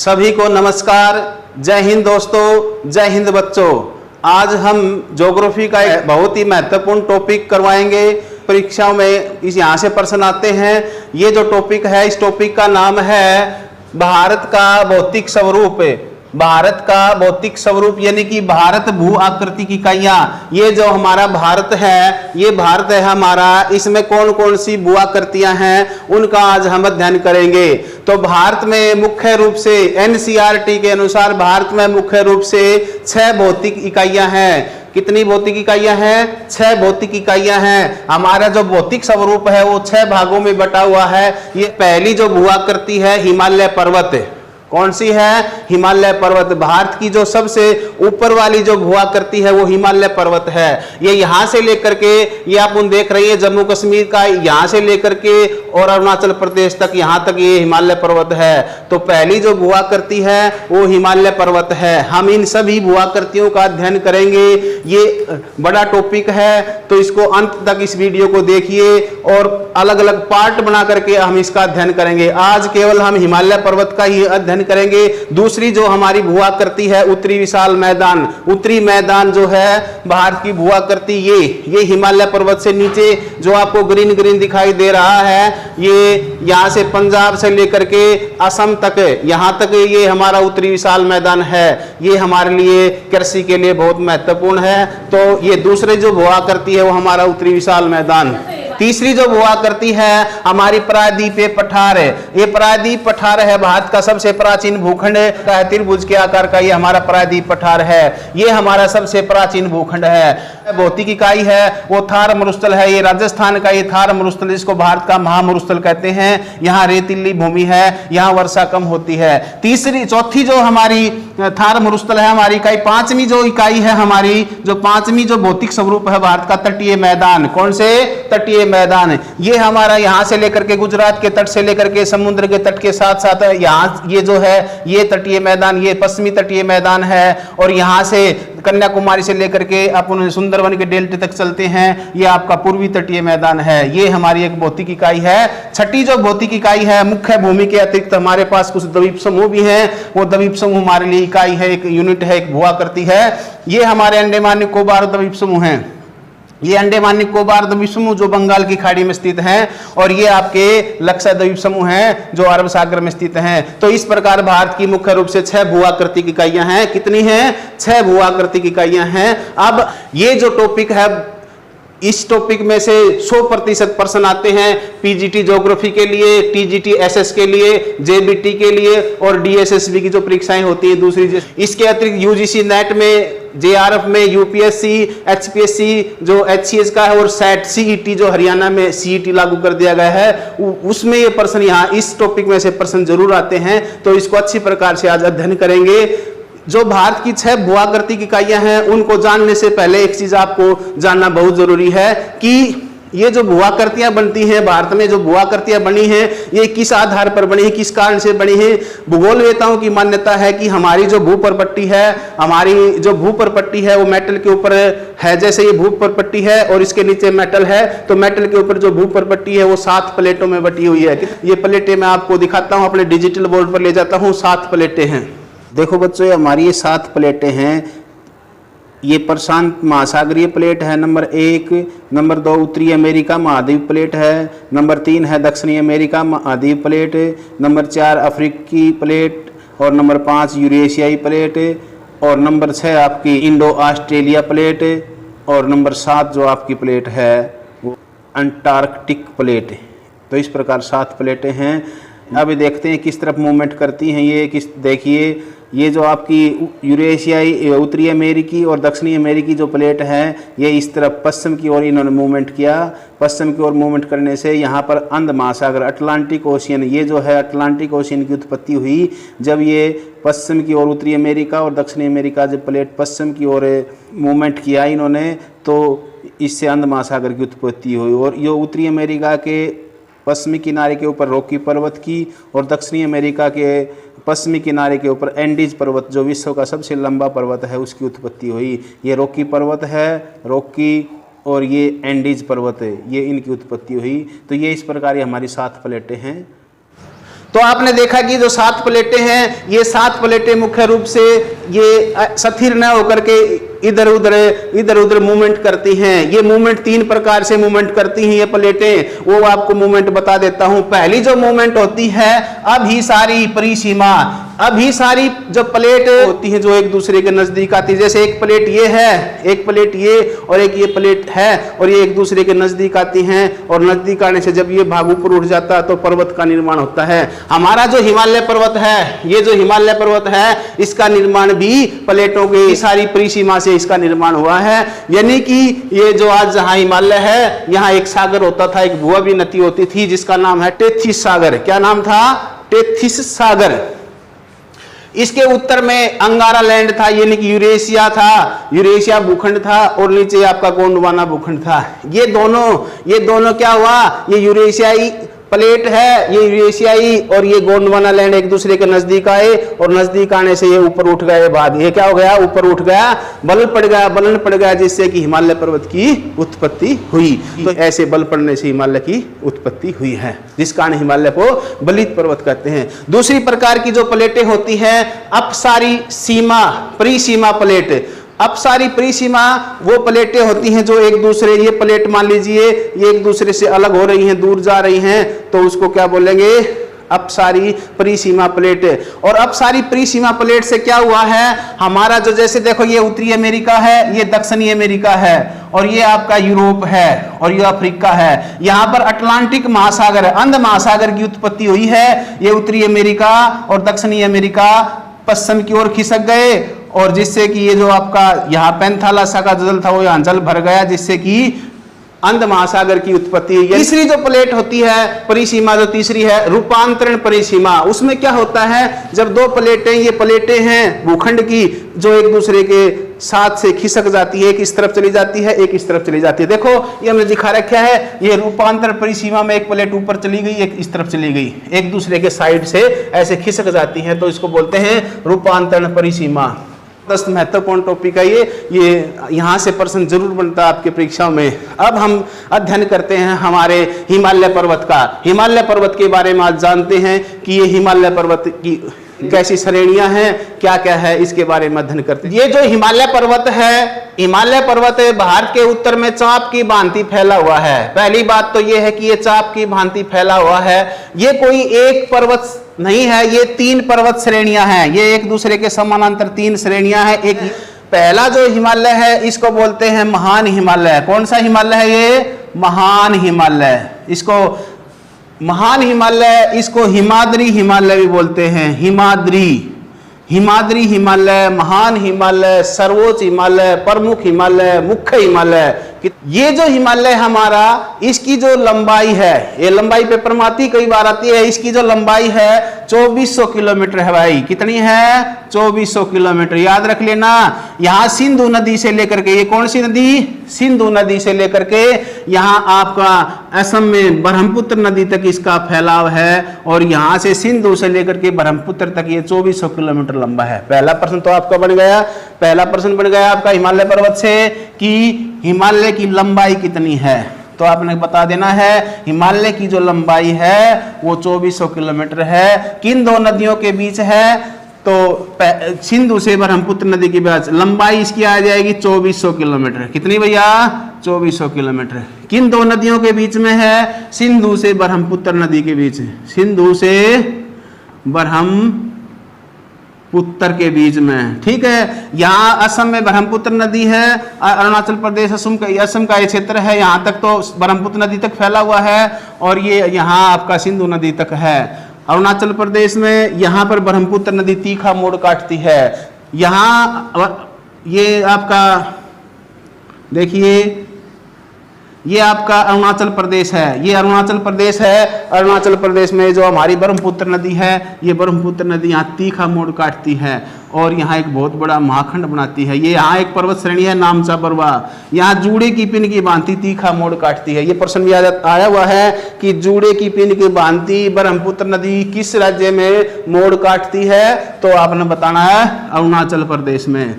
सभी को नमस्कार। जय हिंद दोस्तों, जय हिंद बच्चों। आज हम ज्योग्राफी का एक बहुत ही महत्वपूर्ण टॉपिक करवाएंगे। परीक्षाओं में यहाँ से प्रश्न आते हैं। ये जो टॉपिक है, इस टॉपिक का नाम है भारत का भौतिक स्वरूप। भारत का भौतिक स्वरूप यानी कि भारत भू आकृतिक इकाइयां। ये जो हमारा भारत है, ये भारत है हमारा, इसमें कौन कौन सी भू आकृतियां हैं उनका आज हम अध्ययन करेंगे। तो भारत में मुख्य रूप से एनसीईआरटी के अनुसार भारत में मुख्य रूप से 6 भौतिक इकाइयां हैं। कितनी भौतिक इकाइयां हैं? 6 भौतिक इकाइयां हैं। हमारा जो भौतिक स्वरूप है वो 6 भागों में बटा हुआ है। ये पहली जो भू आकृति है हिमालय पर्वत। कौन सी है? हिमालय पर्वत। भारत की जो सबसे ऊपर वाली जो भू आकृति है वो हिमालय पर्वत है। ये यहाँ से लेकर के, ये आप देख रही है जम्मू कश्मीर का, यहाँ से लेकर के और अरुणाचल प्रदेश तक, यहाँ तक ये हिमालय पर्वत है। तो पहली जो भू आकृति है वो हिमालय पर्वत है। हम इन सभी भू आकृतियों का अध्ययन करेंगे। ये बड़ा टॉपिक है तो इसको अंत तक इस वीडियो को देखिए और अलग अलग पार्ट बना करके हम इसका अध्ययन करेंगे। आज केवल हम हिमालय पर्वत का ही अध्ययन करेंगे। दूसरी जो हमारी भू आकृति है उत्तरी विशाल मैदान। उत्तरी मैदान जो है भारत की भू आकृति, ये हिमालय पर्वत से नीचे जो आपको ग्रीन ग्रीन दिखाई दे रहा है, ये यहाँ से पंजाब से लेकर के असम तक, यहाँ तक ये हमारा उत्तरी विशाल मैदान है। ये हमारे लिए कृषि के लिए बहुत महत्वपूर्ण है। तो ये दूसरे जो भू आकृति है वो हमारा उत्तरी विशाल मैदान। तीसरी जो भू आकृति है हमारी प्रायद्वीपीय पठार है। ये प्रायद्वीप पठार है भारत का सबसे प्राचीन भूखंड है। त्रिभुज के आकार का ये हमारा प्रायद्वीप पठार है। ये हमारा सबसे प्राचीन भूखंड है। भौतिक इकाई है वो थार मरुस्थल है। ये राजस्थान का ये थार मरुस्थल, जिसको भारत का महामरुस्थल कहते हैं। यहाँ रेतीली भूमि है, यहाँ वर्षा कम होती है। चौथी जो हमारी थार मरुस्थल है हमारी इकाई। पांचवी जो इकाई है हमारी, जो पांचवी जो भौतिक स्वरूप है भारत का, तटीय मैदान। कौन से? तटीय मैदान। ये हमारा यहाँ से लेकर के गुजरात के तट से लेकर के समुद्र के तट के साथ साथ यहाँ ये जो है ये तटीय मैदान, ये पश्चिमी तटीय मैदान है। और यहाँ से कन्याकुमारी से लेकर के अपन सुंदरवन के डेल्टे तक चलते हैं, ये आपका पूर्वी तटीय मैदान है। ये हमारी एक भौतिक इकाई है। छठी जो भौतिक इकाई है, मुख्य भूमि के अतिरिक्त हमारे पास कुछ द्वीप समूह भी हैं। वो द्वीप समूह हमारे लिए इकाई है, एक यूनिट है, एक भू आकृति है। ये हमारे अंडमान निकोबार द्वीप समूह हैं। ये अंडमान निकोबार द्वीप समूह जो बंगाल की खाड़ी में स्थित हैं, और ये आपके लक्षद्वीप समूह हैं जो अरब सागर में स्थित हैं। तो इस प्रकार भारत की मुख्य रूप से 6 भू आकृतिक इकाइयां हैं। कितनी हैं? 6 भू आकृतिक इकाइयां हैं। अब ये जो टॉपिक है, इस टॉपिक में से 100% प्रश्न आते हैं पीजीटी ज्योग्राफी के लिए, टीजीटी एसएस के लिए, जेबीटी के लिए और डीएसएसबी की जो परीक्षाएं होती है दूसरी। इसके अतिरिक्त यूजीसी नेट में, जेआरएफ में, यूपीएससी, एचपीएससी जो एचसीएस का है, और सेट सीईटी जो हरियाणा में सीईटी लागू कर दिया गया है, उसमें ये प्रश्न, यहाँ इस टॉपिक में से प्रश्न जरूर आते हैं। तो इसको अच्छी प्रकार से आज अध्ययन करेंगे। जो भारत की 6 भू आकृतिक इकाइयां हैं उनको जानने से पहले एक चीज आपको जानना बहुत जरूरी है कि ये जो भू आकृतियां बनती हैं भारत में, जो भू आकृतियां बनी हैं, ये किस आधार पर बनी है, किस कारण से बनी है। भूगोलवेताओं की मान्यता है कि हमारी जो भूपरपट्टी है, हमारी जो भूपरपट्टी है वो मेटल के ऊपर है। जैसे ये भूपरपट्टी है और इसके नीचे मेटल है, तो मेटल के ऊपर जो भूपरपट्टी है वो 7 प्लेटों में बटी हुई है। ये प्लेटें मैं आपको दिखाता हूँ, अपने डिजिटल बोर्ड पर ले जाता हूँ। 7 प्लेटें हैं। देखो बच्चों, हमारी ये 7 प्लेटें हैं। ये प्रशांत महासागरीय प्लेट है नंबर 1, नंबर 2 उत्तरी अमेरिका महाद्वीप प्लेट है, नंबर 3 है दक्षिणी अमेरिका महाद्वीप प्लेट, नंबर 4 अफ्रीकी प्लेट, और नंबर 5 यूरेशियाई प्लेट, और नंबर 6 आपकी इंडो ऑस्ट्रेलिया प्लेट, और नंबर 7 जो आपकी प्लेट है वो अंटार्कटिक प्लेट। तो इस प्रकार 7 प्लेटें हैं। अब देखते हैं किस तरफ मूवमेंट करती हैं ये। देखिए, ये जो आपकी यूरेशियाई, उत्तरी अमेरिकी और दक्षिणी अमेरिकी जो प्लेट है, ये इस तरफ पश्चिम की ओर इन्होंने मूवमेंट किया। पश्चिम की ओर मूवमेंट करने से यहाँ पर अंध महासागर, अटलांटिक ओशियन, ये जो है अटलांटिक ओशियन की उत्पत्ति हुई जब ये पश्चिम की ओर, उत्तरी अमेरिका और दक्षिणी अमेरिका जब प्लेट पश्चिम की ओर मूवमेंट किया इन्होंने, तो इससे अंध महासागर की उत्पत्ति हुई। और ये उत्तरी अमेरिका के पश्चिमी किनारे के ऊपर रॉकी पर्वत की, और दक्षिणी अमेरिका के पश्चिमी किनारे के ऊपर एंडीज पर्वत, जो विश्व का सबसे लंबा पर्वत है, उसकी उत्पत्ति हुई। ये रॉकी पर्वत है, रॉकी, और ये एंडीज पर्वत है, ये इनकी उत्पत्ति हुई। तो ये इस प्रकार हमारी 7 प्लेटें हैं। तो आपने देखा कि जो 7 प्लेटें हैं, ये 7 प्लेटें मुख्य रूप से ये स्थिर न होकर के इधर उधर मूवमेंट करती हैं। ये मूवमेंट 3 प्रकार से मूवमेंट करती हैं ये प्लेटें, वो आपको मूवमेंट बता देता हूं। पहली जो मूवमेंट होती है अभिसारी परिसीमा। अभिसारी जो प्लेट होती है जो एक दूसरे के नजदीक आती है, जैसे एक प्लेट ये है, एक प्लेट ये और एक ये प्लेट है, और ये एक दूसरे के नजदीक आती हैं, और नजदीक आने से जब ये भाग ऊपर उठ जाता है तो पर्वत का निर्माण होता है। हमारा जो हिमालय पर्वत है, ये जो हिमालय पर्वत है, इसका निर्माण भी प्लेटों की सारी परिसीमा से इसका निर्माण हुआ है। यानी कि ये जो आज जहां हिमालय है, यहाँ एक सागर होता था, एक भुआ भी नदी होती थी जिसका नाम है टेथिस सागर। क्या नाम था? टेथिस सागर। इसके उत्तर में अंगारा लैंड था, यानी कि यूरेशिया था, यूरेशिया भूखंड था, और नीचे आपका गोंडवाना भूखंड था। ये दोनों क्या हुआ, ये यूरेशियाई प्लेट है, ये यूरेशियाई और ये गोंडवाना लैंड एक दूसरे के नजदीक आए, और नजदीक आने से ये ऊपर उठ गए भाग। ये क्या हो गया? ऊपर उठ गया, बलन पड़ गया, जिससे कि हिमालय पर्वत की उत्पत्ति हुई। तो ऐसे बल पड़ने से हिमालय की उत्पत्ति हुई है, जिस कारण हिमालय को बलित पर्वत कहते हैं। दूसरी प्रकार की जो प्लेटें होती हैं अपसारी सीमा परिसीमा प्लेट। अपसारी परिसीमा वो प्लेटें होती हैं जो एक दूसरे, ये प्लेट मान लीजिए ये एक दूसरे से अलग हो रही हैं, दूर जा रही हैं, तो उसको क्या बोलेंगे? अपसारी परिसीमा प्लेट। और अपसारी परिसीमा प्लेट से क्या हुआ है, हमारा जो जैसे देखो ये उत्तरी अमेरिका है, ये दक्षिणी अमेरिका है, और ये आपका यूरोप है, और ये अफ्रीका है। यहाँ पर अटलांटिक महासागर, अंध महासागर की उत्पत्ति हुई है। ये उत्तरी अमेरिका और दक्षिणी अमेरिका पश्चिम की ओर खिसक गए, और जिससे कि ये जो आपका यहाँ पेंथालासा का जल था वो यहाँ जल भर गया, जिससे कि अंध महासागर की उत्पत्ति हुई। तीसरी जो प्लेट होती है परिसीमा, जो तीसरी है रूपांतरण परिसीमा। उसमें क्या होता है, जब 2 प्लेटें, ये प्लेटें हैं भूखंड की, जो एक दूसरे के साथ से खिसक जाती है, एक इस तरफ चली जाती है, एक इस तरफ चली जाती है। देखो ये हमने दिखा रखा है, ये रूपांतर परिसीमा में एक प्लेट ऊपर चली गई, एक इस तरफ चली गई, एक दूसरे के साइड से ऐसे खिसक जाती है, तो इसको बोलते हैं रूपांतरण परिसीमा। 10 महत्वपूर्ण टॉपिक है ये यहाँ से प्रश्न जरूर बनता है आपके परीक्षाओं में। अब हम अध्ययन करते हैं हमारे हिमालय पर्वत का। हिमालय पर्वत के बारे में आज जानते हैं कि ये हिमालय पर्वत की कैसी श्रेणियां हैं, क्या क्या है, इसके बारे में अध्ययन करते हैं। ये जो हिमालय पर्वत है, हिमालय पर्वत भारत के उत्तर में चाप की भांति फैला हुआ है। पहली बात तो ये है कि ये चाप की भांति फैला हुआ है। ये कोई एक पर्वत नहीं है, ये 3 पर्वत श्रेणियां हैं। ये एक दूसरे के समानांतर 3 श्रेणियां हैं। एक पहला जो हिमालय है इसको बोलते हैं महान हिमालय। कौन सा हिमालय है? ये महान हिमालय। इसको महान हिमालय, इसको हिमाद्री हिमालय भी बोलते हैं। हिमाद्री हिमालय, महान हिमालय, सर्वोच्च हिमालय, प्रमुख हिमालय, मुख्य हिमालय। ये जो हिमालय हमारा, इसकी जो लंबाई है, ये लंबाई पे प्रमाती कई बार आती है, इसकी जो लंबाई है 2400 किलोमीटर है भाई। कितनी है? 2400 किलोमीटर। याद रख लेना। यहाँ सिंधु नदी से लेकर के, ये कौन सी नदी? सिंधु नदी से लेकर के यहाँ आपका असम में ब्रह्मपुत्र नदी तक इसका फैलाव है, और यहाँ से सिंधु से लेकर के ब्रह्मपुत्र तक ये 2400 किलोमीटर लंबा है। पहला प्रश्न तो आपका बन गया, पहला प्रश्न बन गया आपका हिमालय पर्वत से कि हिमालय की लंबाई कितनी है। तो आपने बता देना है हिमालय की जो लंबाई है वो 2400 किलोमीटर है। किन 2 नदियों के बीच है? तो सिंधु से ब्रह्मपुत्र नदी के बीच लंबाई इसकी आ जाएगी 2400 किलोमीटर। कितनी भैया? 2400 किलोमीटर। किन 2 नदियों के बीच में है? सिंधु से ब्रह्मपुत्र नदी के बीच, सिंधु से ब्रह्मपुत्र के बीच में। ठीक है। यहाँ असम में ब्रह्मपुत्र नदी है, अरुणाचल प्रदेश असम का ये क्षेत्र है, यहाँ तक तो ब्रह्मपुत्र नदी तक फैला हुआ है, और ये यहाँ आपका सिंधु नदी तक है। अरुणाचल प्रदेश में यहाँ पर ब्रह्मपुत्र नदी तीखा मोड़ काटती है। यहाँ ये आपका देखिए, ये आपका अरुणाचल प्रदेश है, ये अरुणाचल प्रदेश है। अरुणाचल प्रदेश में जो हमारी ब्रह्मपुत्र नदी है, ये ब्रह्मपुत्र नदी यहाँ तीखा मोड़ काटती है, और यहाँ एक बहुत बड़ा महाखंड बनाती है। ये यहाँ एक पर्वत श्रेणी है नामचा बरवा, यहाँ जूड़े की पिन की भांति तीखा मोड़ काटती है। ये प्रश्न भी आया हुआ है कि जूड़े की पिन की भांति ब्रह्मपुत्र नदी किस राज्य में मोड़ काटती है? तो आपने बताना है अरुणाचल प्रदेश में।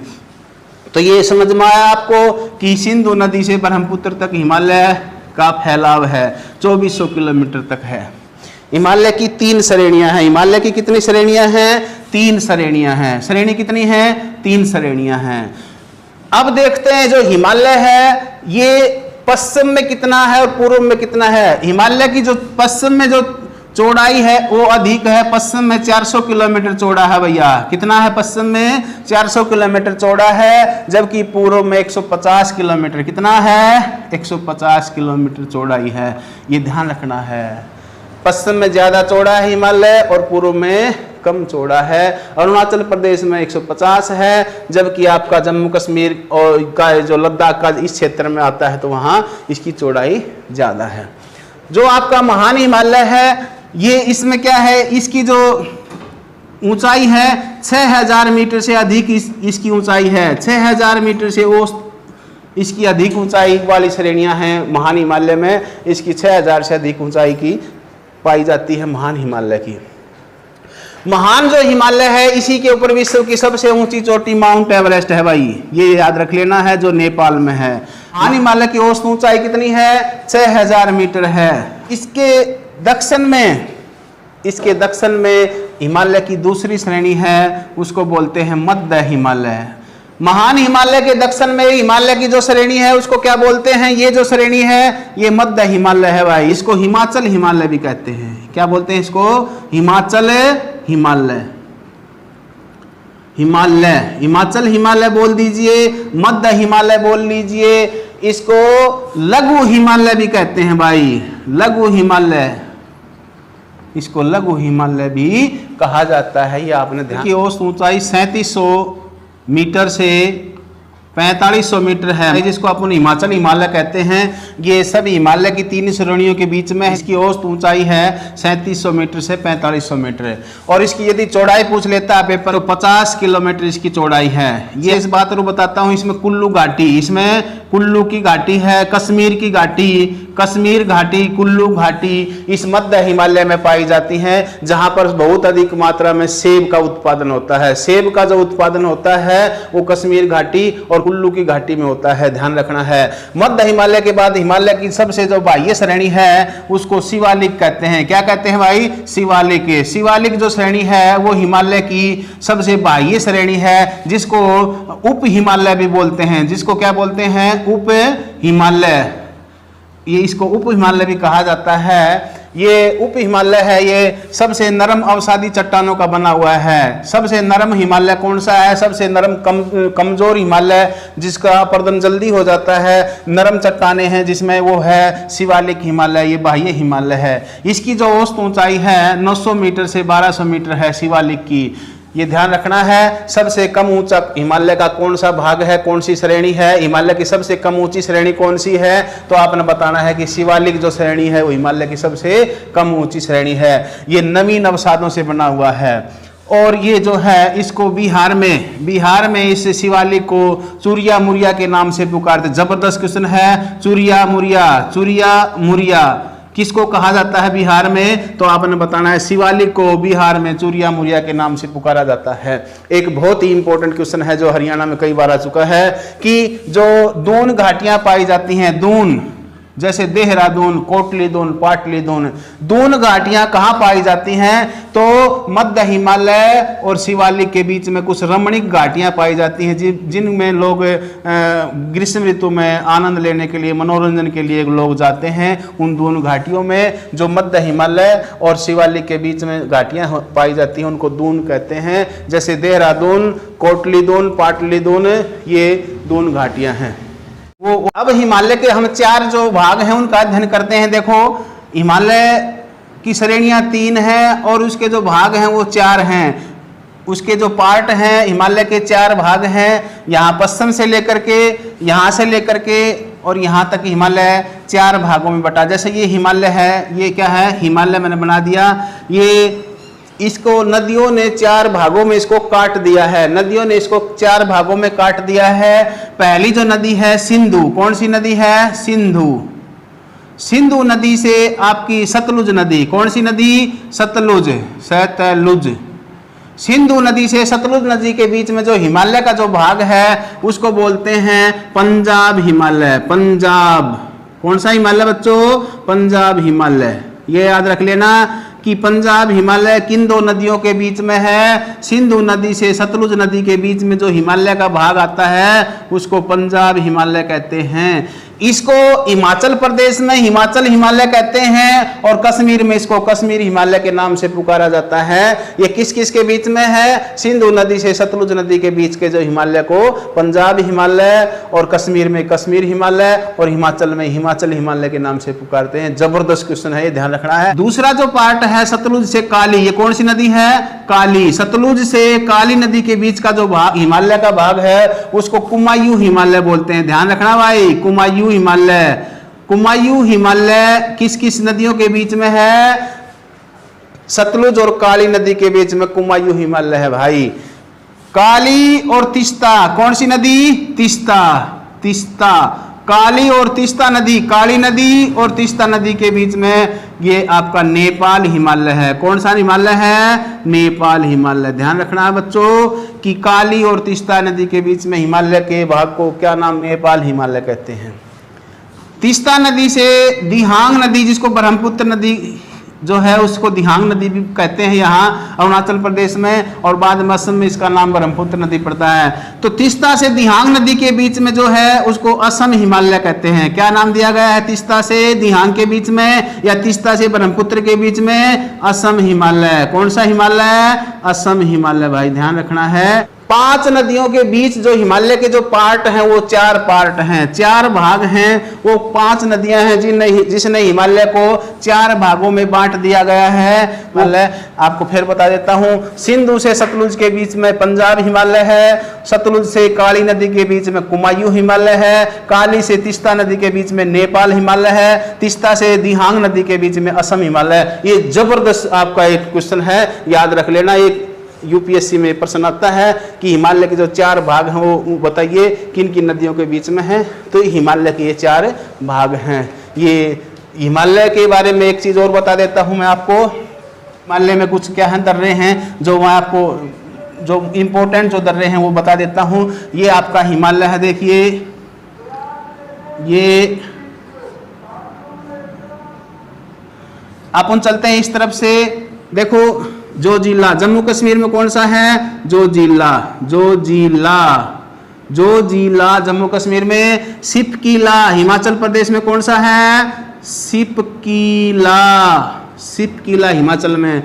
तो ये समझ में आया आपको कि सिंधु नदी से ब्रह्मपुत्र तक हिमालय का फैलाव है, 2400 किलोमीटर तक है। हिमालय की 3 श्रेणियां हैं। हिमालय की कितनी श्रेणियां हैं? 3 श्रेणियां हैं। श्रेणी कितनी है? 3 श्रेणियां हैं। अब देखते हैं जो हिमालय है ये पश्चिम में कितना है और पूर्व में कितना है। हिमालय की जो पश्चिम में जो चौड़ाई है वो अधिक है। पश्चिम में 400 किलोमीटर चौड़ा है भैया। कितना है? पश्चिम में 400 किलोमीटर चौड़ा है, जबकि पूर्व में 150 किलोमीटर। कितना है? 150 किलोमीटर चौड़ाई है। ये ध्यान रखना है। पश्चिम में ज्यादा चौड़ा है हिमालय और पूर्व में कम चौड़ा है। अरुणाचल प्रदेश में 150 है, जबकि आपका जम्मू कश्मीर और का जो लद्दाख का इस क्षेत्र में आता है तो वहां इसकी चौड़ाई ज्यादा है। जो आपका महान हिमालय है ये इसमें क्या है? इसकी जो ऊंचाई है 6000 मीटर से अधिक इसकी ऊंचाई है। 6000 मीटर से वो इसकी अधिक ऊंचाई वाली श्रेणियां हैं महान हिमालय में। इसकी 6000 से अधिक ऊंचाई की पाई जाती है महान हिमालय की। महान जो हिमालय है इसी के ऊपर विश्व की सबसे ऊंची चोटी माउंट एवरेस्ट है भाई। ये याद रख लेना है, जो नेपाल में है। महान हिमालय की औसत ऊंचाई कितनी है? 6000 मीटर है। इसके दक्षिण में हिमालय की दूसरी श्रेणी है, उसको बोलते हैं मध्य हिमालय। महान हिमालय के दक्षिण में हिमालय की जो श्रेणी है उसको क्या बोलते हैं? ये जो श्रेणी है ये मध्य हिमालय है भाई। इसको हिमाचल हिमालय भी कहते हैं। क्या बोलते हैं इसको? हिमाचल हिमालय। हिमाचल हिमालय बोल दीजिए, मध्य हिमालय बोल लीजिए। इसको लघु हिमालय भी कहते हैं भाई। लघु हिमालय, इसको लघु हिमालय भी कहा जाता है। ये आपने ध्यान की औसत ऊंचाई 3700 मीटर से 4500 मीटर है, जिसको अपन हिमाचल हिमालय कहते हैं। ये सब हिमालय की 3 श्रेणियों के बीच में। इसकी औसत ऊंचाई है 3700 मीटर से 4500 मीटर। और इसकी यदि चौड़ाई पूछ लेता है पेपर, 50 किलोमीटर इसकी चौड़ाई है। ये इस बात को बताता हूँ। इसमें कुल्लू घाटी, इसमें कुल्लू की घाटी है, कश्मीर की घाटी, कश्मीर घाटी, कुल्लू घाटी इस मध्य हिमालय में पाई जाती हैं, जहां पर बहुत अधिक मात्रा में सेब का उत्पादन होता है। सेब का जो उत्पादन होता है वो कश्मीर घाटी और कुल्लू की घाटी में होता है। ध्यान रखना है। मध्य हिमालय के बाद हिमालय की सबसे जो बाह्य श्रेणी है उसको शिवालिक कहते हैं। क्या कहते हैं भाई? शिवालिक। शिवालिक जो श्रेणी है वो हिमालय की सबसे बाह्य श्रेणी है, जिसको उप हिमालय भी बोलते हैं। जिसको क्या बोलते हैं? उप हिमालय। ये इसको उप हिमालय भी कहा जाता है। ये उप हिमालय है, ये सबसे नरम अवसादी चट्टानों का बना हुआ है। सबसे नरम हिमालय कौन सा है? सबसे नरम कमजोर हिमालय, जिसका अपर्दन जल्दी हो जाता है, नरम चट्टाने हैं, जिसमें वो है शिवालिक हिमालय। ये बाह्य हिमालय है। इसकी जो औसत ऊंचाई है 900 मीटर से 1200 मीटर है शिवालिक की। ये ध्यान रखना है। सबसे कम ऊंचा हिमालय का कौन सा भाग है, कौन सी श्रेणी है? हिमालय की सबसे कम ऊंची श्रेणी कौन सी है? तो आपने बताना है कि शिवालिक जो श्रेणी है वो हिमालय की सबसे कम ऊंची श्रेणी है। ये नवीन अवसादों से बना हुआ है। और ये जो है इसको बिहार में इस शिवालिक को चूरिया मुरिया के नाम से पुकारते। जबरदस्त क्वेश्चन है। चूरिया मुरिया किसको कहा जाता है बिहार में? तो आपने बताना है शिवालिक को बिहार में चूरिया मुरिया के नाम से पुकारा जाता है। एक बहुत ही इंपॉर्टेंट क्वेश्चन है जो हरियाणा में कई बार आ चुका है कि जो दून घाटियां पाई जाती हैं, दून जैसे देहरादून, कोटली दून, पाटली दून, दून घाटियां कहाँ पाई जाती हैं? तो मध्य हिमालय और शिवालिक के बीच में कुछ रमणीक घाटियां पाई जाती हैं, जिनमें लोग ग्रीष्म ऋतु में आनंद लेने के लिए, मनोरंजन के लिए लोग जाते हैं। उन दोनों घाटियों में जो मध्य हिमालय और शिवालिक के बीच में घाटियां पाई जाती हैं उनको दून कहते हैं। जैसे देहरादून, कोटली दून, पाटली दून, ये दून घाटियां हैं। वो अब हिमालय के हम 4 जो भाग हैं उनका अध्ययन करते हैं। देखो, हिमालय की श्रेणियां 3 हैं और उसके जो भाग हैं वो 4 हैं। उसके जो पार्ट हैं हिमालय के 4 भाग हैं। यहाँ पश्चिम से लेकर के, यहाँ से लेकर के और यहाँ तक हिमालय 4 भागों में बटा। जैसे ये हिमालय है, ये क्या है? हिमालय मैंने बना दिया। ये इसको नदियों ने 4 भागों में इसको काट दिया है। नदियों ने इसको 4 भागों में काट दिया है। पहली जो नदी है सिंधु, कौन सी नदी है? सिंधु। सिंधु नदी से आपकी सतलुज नदी, कौन सी नदी? सतलुज। सिंधु नदी से सतलुज नदी के बीच में जो हिमालय का जो भाग है उसको बोलते हैं पंजाब हिमालय। पंजाब, कौन सा हिमालय बच्चों? पंजाब हिमालय। ये याद रख लेना कि पंजाब हिमालय किन दो नदियों के बीच में है? सिंधु नदी से सतलुज नदी के बीच में जो हिमालय का भाग आता है उसको पंजाब हिमालय कहते हैं। इसको हिमाचल प्रदेश में हिमाचल हिमालय कहते हैं और कश्मीर में इसको कश्मीर हिमालय के नाम से पुकारा जाता है। ये किस किस के बीच में है? सिंधु नदी से सतलुज नदी के बीच के जो हिमालय को पंजाब हिमालय और कश्मीर में कश्मीर हिमालय और हिमाचल में हिमाचल हिमालय के नाम से पुकारते हैं। जबरदस्त क्वेश्चन है, ये ध्यान रखना है। दूसरा जो पार्ट है सतलुज से काली, ये कौन सी नदी है? काली। सतलुज से काली नदी के बीच का जो भाग हिमालय का भाग है उसको कुमायूं हिमालय बोलते हैं। ध्यान रखना भाई, कुमायूं हिमालय। कुमायूं हिमालय किस किस नदियों के बीच में है? सतलुज और काली नदी के बीच में कुमायूं हिमालय है भाई। काली और तीस्ता, कौन सी नदी? तीस्ता। तीस्ता, काली और तीस्ता नदी, काली नदी और तीस्ता नदी के बीच में ये आपका नेपाल हिमालय है। कौन सा हिमालय है? नेपाल हिमालय। ध्यान रखना है बच्चों कि काली और तीस्ता नदी के बीच में हिमालय के भाग को क्या नाम? नेपाल हिमालय कहते हैं। तीस्ता नदी से दिहांग नदी, जिसको ब्रह्मपुत्र नदी जो है उसको दिहांग नदी भी कहते हैं यहाँ अरुणाचल प्रदेश में, और बाद में असम में इसका नाम ब्रह्मपुत्र नदी पड़ता है। तो तीस्ता से दिहांग नदी के बीच में जो है उसको असम हिमालय कहते हैं। क्या नाम दिया गया है? तीस्ता से दिहांग के बीच में या तीस्ता से ब्रह्मपुत्र के बीच में असम हिमालय। कौन सा हिमालय? असम हिमालय भाई, ध्यान रखना है। 5 नदियों के बीच जो हिमालय के जो पार्ट हैं वो 4 पार्ट हैं, 4 भाग हैं। वो 5 नदियां हैं जिसने हिमालय को 4 भागों में बांट दिया गया है। आपको फिर बता देता हूं, सिंधु से सतलुज के बीच में पंजाब हिमालय है, सतलुज से काली नदी के बीच में कुमायूं हिमालय है, काली से तीस्ता नदी के बीच में नेपाल हिमालय है, तीस्ता से दिहांग नदी के बीच में असम हिमालय। ये जबरदस्त आपका एक क्वेश्चन है, याद रख लेना। एक यूपीएससी में प्रश्न आता है कि हिमालय के जो 4 भाग हैं वो बताइए किन किन नदियों के बीच में हैं। तो हिमालय के ये 4 भाग हैं। ये हिमालय के बारे में एक चीज और बता देता हूं मैं आपको। हिमालय में कुछ क्या है दर्रे हैं जो मैं आपको जो इंपॉर्टेंट जो दर्रे हैं वो बता देता हूं। ये आपका हिमालय है, देखिए ये अपन चलते हैं इस तरफ से। देखो जोजिला जम्मू कश्मीर में कौन सा है? जोजिला। जोजिला, जोजिला जम्मू कश्मीर में। सिपकीला हिमाचल प्रदेश में कौन सा है? सिपकीला। सिपकीला हिमाचल में।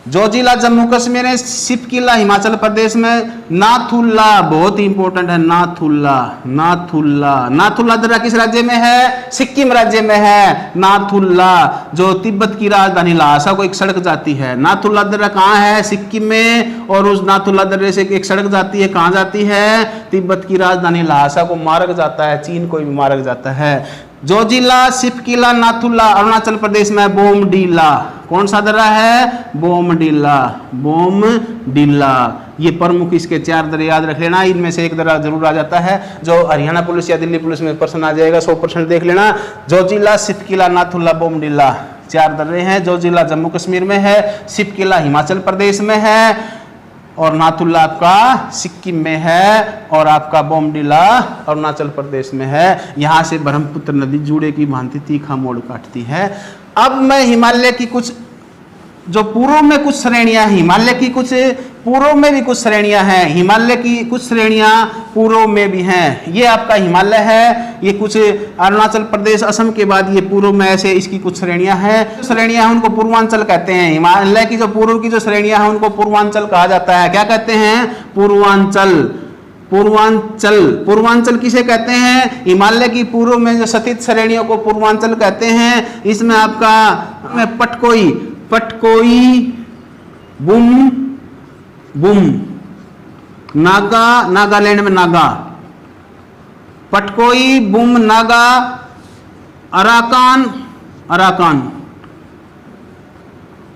जोजिला जम्मू कश्मीर में, सिपकीला हिमाचल प्रदेश में। नाथुला बहुत इंपॉर्टेंट है, नाथुला। नाथुला, नाथुला दर्रा किस राज्य में है? सिक्किम राज्य में है। नाथुला जो तिब्बत की राजधानी ल्हासा को एक सड़क जाती है। नाथुला दर्रा कहाँ है? सिक्किम में। और उस नाथुला दर्रे से एक सड़क जाती है, कहाँ जाती है? तिब्बत की राजधानी ल्हासा को मार्ग जाता है, चीन को भी मार्ग जाता है। जोजिला, सिपकीला, नाथुला अरुणाचल प्रदेश में। बोमडीला कौन सा दर्रा है? बोमडीला। बोमडीला ये प्रमुख इसके 4 दर्रे याद रख लेना। इनमें से एक दर्रा जरूर आ जाता है जो हरियाणा पुलिस या दिल्ली पुलिस में प्रश्न आ जाएगा, 100% देख लेना। जोजिला, सिपकीला, नाथुला, बोमडीला 4 दर्रे हैं। जोजिला जम्मू कश्मीर में है, सिपकीला हिमाचल प्रदेश में है और नाथुला आपका सिक्किम में है और आपका बोमडीला अरुणाचल प्रदेश में है। यहाँ से ब्रह्मपुत्र नदी जूड़े की भांति तीखा मोड़ काटती है। अब मैं हिमालय की कुछ जो पूर्व में कुछ श्रेणियां, हिमालय की कुछ पूर्व में भी कुछ श्रेणियां हैं, हिमालय की कुछ श्रेणियां पूर्व में भी हैं। ये आपका हिमालय है, ये कुछ अरुणाचल प्रदेश असम के बाद ये पूर्व में ऐसे इसकी कुछ श्रेणियां हैं। श्रेणियां हैं उनको पूर्वांचल कहते हैं। हिमालय की जो पूर्व की जो श्रेणियां हैं उनको पूर्वांचल कहा जाता है। क्या कहते हैं? पूर्वांचल। पूर्वांचल, पूर्वांचल किसे कहते हैं? हिमालय की पूर्व में जो स्थित श्रेणियों को पूर्वांचल कहते हैं। इसमें आपका पटकोई, पटकोई, बुम, बुम, नागा, नागालैंड में नागा, पटकोई, बुम, नागा, अराकान, अराकान,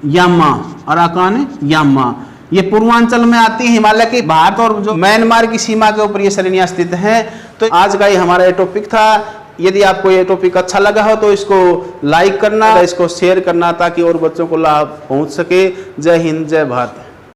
यामा, अराकान, यामा ये पूर्वांचल में आती है। हिमालय के भारत और जो म्यांमार की सीमा के ऊपर ये श्रेणियां स्थित हैं। तो आज का ये हमारा ये टॉपिक था। यदि आपको ये टॉपिक अच्छा लगा हो तो इसको लाइक करना, इसको शेयर करना ताकि और बच्चों को लाभ पहुंच सके। जय हिंद, जय भारत।